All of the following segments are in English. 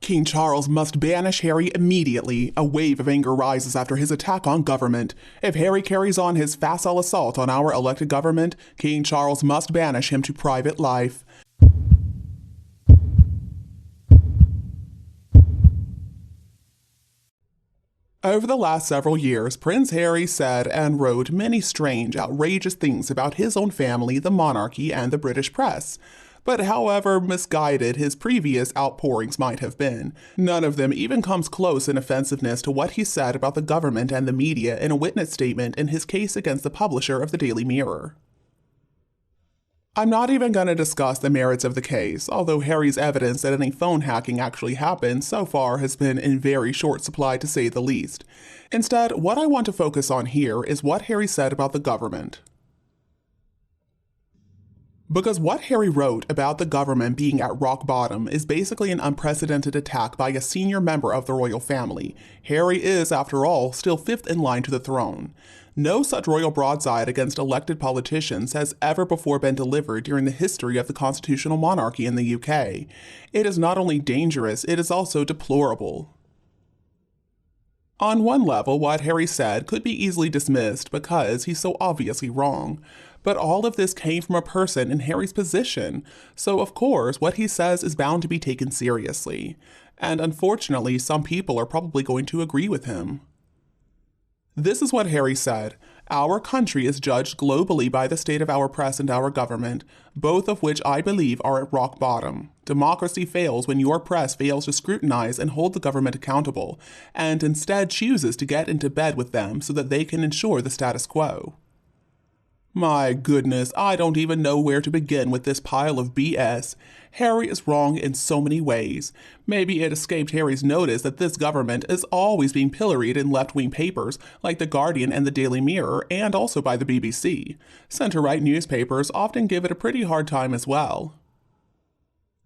King Charles must banish Harry immediately. A wave of anger rises after his attack on government. If Harry carries on his facile assault on our elected government, King Charles must banish him to private life. Over the last several years, Prince Harry said and wrote many strange, outrageous things about his own family, the monarchy, and the British press. But however misguided his previous outpourings might have been, none of them even comes close in offensiveness to what he said about the government and the media in a witness statement in his case against the publisher of the Daily Mirror. I'm not even going to discuss the merits of the case, although Harry's evidence that any phone hacking actually happened so far has been in very short supply to say the least. Instead, what I want to focus on here is what Harry said about the government. Because what Harry wrote about the government being at rock bottom is basically an unprecedented attack by a senior member of the royal family. Harry is, after all, still fifth in line to the throne. No such royal broadside against elected politicians has ever before been delivered during the history of the constitutional monarchy in the UK. It is not only dangerous, it is also deplorable. On one level, what Harry said could be easily dismissed because he's so obviously wrong. But all of this came from a person in Harry's position, so of course what he says is bound to be taken seriously. And unfortunately, some people are probably going to agree with him. This is what Harry said. Our country is judged globally by the state of our press and our government, both of which I believe are at rock bottom. Democracy fails when your press fails to scrutinize and hold the government accountable, and instead chooses to get into bed with them so that they can ensure the status quo. My goodness, I don't even know where to begin with this pile of BS. Harry is wrong in so many ways. Maybe it escaped Harry's notice that this government is always being pilloried in left-wing papers like The Guardian and the Daily Mirror, and also by the BBC. Centre-right newspapers often give it a pretty hard time as well.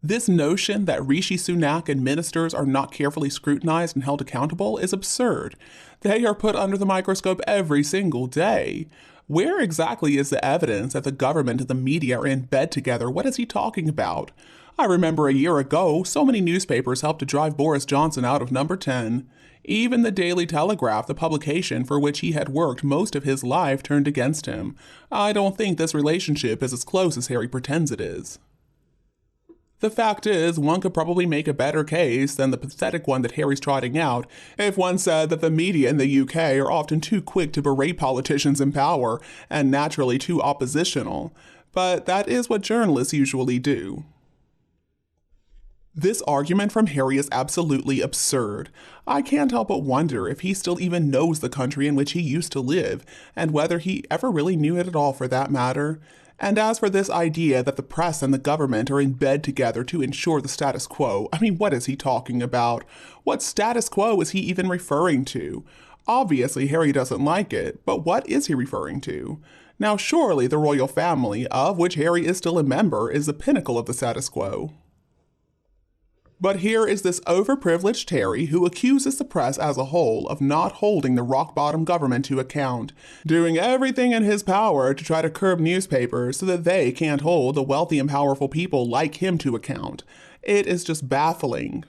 This notion that Rishi Sunak and ministers are not carefully scrutinized and held accountable is absurd. They are put under the microscope every single day. Where exactly is the evidence that the government and the media are in bed together? What is he talking about? I remember a year ago, so many newspapers helped to drive Boris Johnson out of number 10. Even the Daily Telegraph, the publication for which he had worked most of his life, turned against him. I don't think this relationship is as close as Harry pretends it is. The fact is, one could probably make a better case than the pathetic one that Harry's trotting out if one said that the media in the UK are often too quick to berate politicians in power and naturally too oppositional. But that is what journalists usually do. This argument from Harry is absolutely absurd. I can't help but wonder if he still even knows the country in which he used to live, and whether he ever really knew it at all for that matter. And as for this idea that the press and the government are in bed together to ensure the status quo, I mean, what is he talking about? What status quo is he even referring to? Obviously, Harry doesn't like it, but what is he referring to? Now, surely the royal family, of which Harry is still a member, is the pinnacle of the status quo. But here is this overprivileged Harry who accuses the press as a whole of not holding the rock-bottom government to account, doing everything in his power to try to curb newspapers so that they can't hold the wealthy and powerful people like him to account. It is just baffling.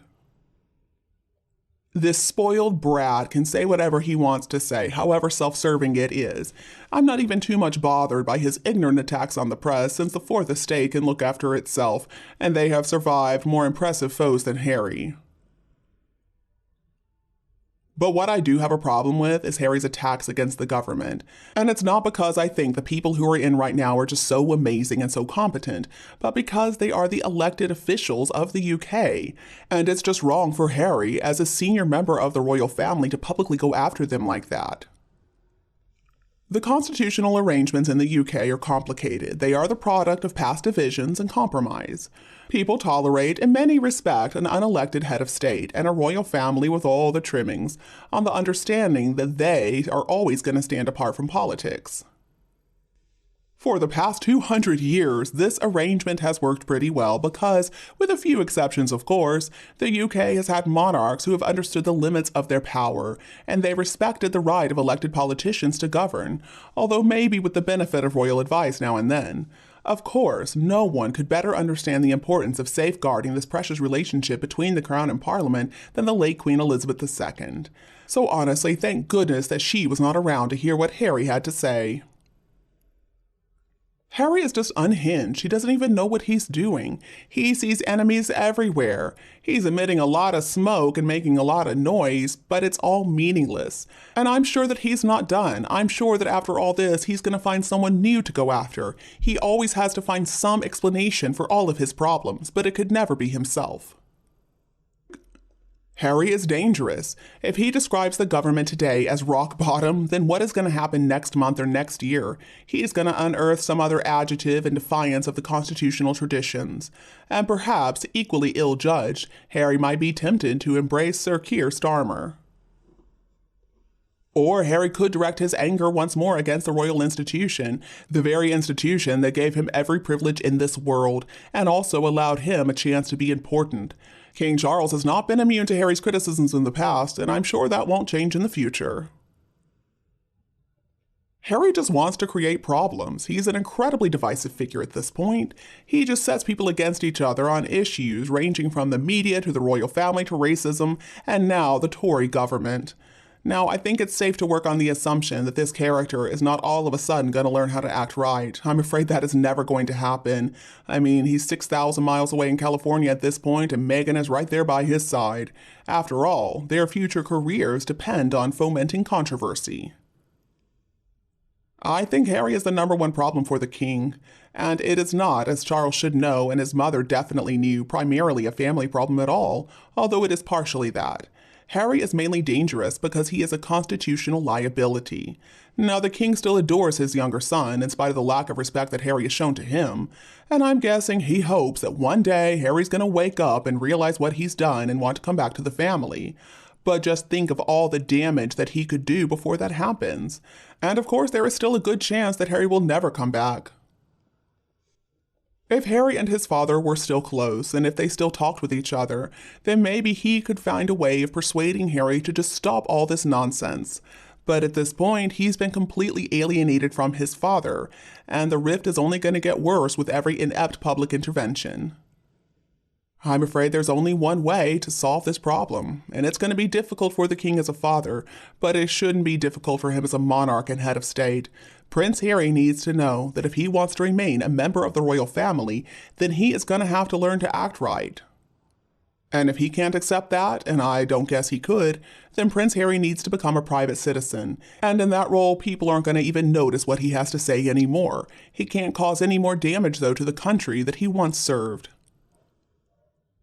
This spoiled brat can say whatever he wants to say, however self-serving it is. I'm not even too much bothered by his ignorant attacks on the press, since the Fourth Estate can look after itself, and they have survived more impressive foes than Harry. But what I do have a problem with is Harry's attacks against the government. And it's not because I think the people who are in right now are just so amazing and so competent, but because they are the elected officials of the UK. And it's just wrong for Harry, as a senior member of the royal family, to publicly go after them like that. The constitutional arrangements in the UK are complicated. They are the product of past divisions and compromise. People tolerate, in many respects, an unelected head of state and a royal family with all the trimmings, on the understanding that they are always going to stand apart from politics. For the past 200 years, this arrangement has worked pretty well because, with a few exceptions of course, the UK has had monarchs who have understood the limits of their power, and they respected the right of elected politicians to govern, although maybe with the benefit of royal advice now and then. Of course, no one could better understand the importance of safeguarding this precious relationship between the Crown and Parliament than the late Queen Elizabeth II. So honestly, thank goodness that she was not around to hear what Harry had to say. Harry is just unhinged. He doesn't even know what he's doing. He sees enemies everywhere. He's emitting a lot of smoke and making a lot of noise, but it's all meaningless. And I'm sure that he's not done. I'm sure that after all this, he's going to find someone new to go after. He always has to find some explanation for all of his problems, but it could never be himself. Harry is dangerous. If he describes the government today as rock bottom, then what is going to happen next month or next year? He is going to unearth some other adjective in defiance of the constitutional traditions. And perhaps, equally ill-judged, Harry might be tempted to embrace Sir Keir Starmer. Or Harry could direct his anger once more against the royal institution, the very institution that gave him every privilege in this world, and also allowed him a chance to be important. King Charles has not been immune to Harry's criticisms in the past, and I'm sure that won't change in the future. Harry just wants to create problems. He's an incredibly divisive figure at this point. He just sets people against each other on issues ranging from the media to the royal family to racism, and now the Tory government. Now, I think it's safe to work on the assumption that this character is not all of a sudden going to learn how to act right. I'm afraid that is never going to happen. I mean, he's 6,000 miles away in California at this point, and Meghan is right there by his side. After all, their future careers depend on fomenting controversy. I think Harry is the #1 problem for the king, and it is not, as Charles should know and his mother definitely knew, primarily a family problem at all, although it is partially that. Harry is mainly dangerous because he is a constitutional liability. Now, the king still adores his younger son in spite of the lack of respect that Harry has shown to him, and I'm guessing he hopes that one day Harry's going to wake up and realize what he's done and want to come back to the family. But just think of all the damage that he could do before that happens. And of course, there is still a good chance that Harry will never come back. If Harry and his father were still close, and if they still talked with each other, then maybe he could find a way of persuading Harry to just stop all this nonsense. But at this point, he's been completely alienated from his father, and the rift is only going to get worse with every inept public intervention. I'm afraid there's only one way to solve this problem, and it's going to be difficult for the king as a father, but it shouldn't be difficult for him as a monarch and head of state. Prince Harry needs to know that if he wants to remain a member of the royal family, then he is going to have to learn to act right. And if he can't accept that, and I don't guess he could, then Prince Harry needs to become a private citizen. And in that role, people aren't going to even notice what he has to say anymore. He can't cause any more damage, though, to the country that he once served.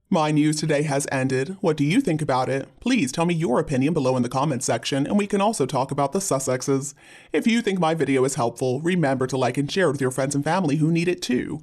My news today has ended. What do you think about it? Please tell me your opinion below in the comments section, and we can also talk about the Sussexes. If you think my video is helpful, remember to like and share it with your friends and family who need it too.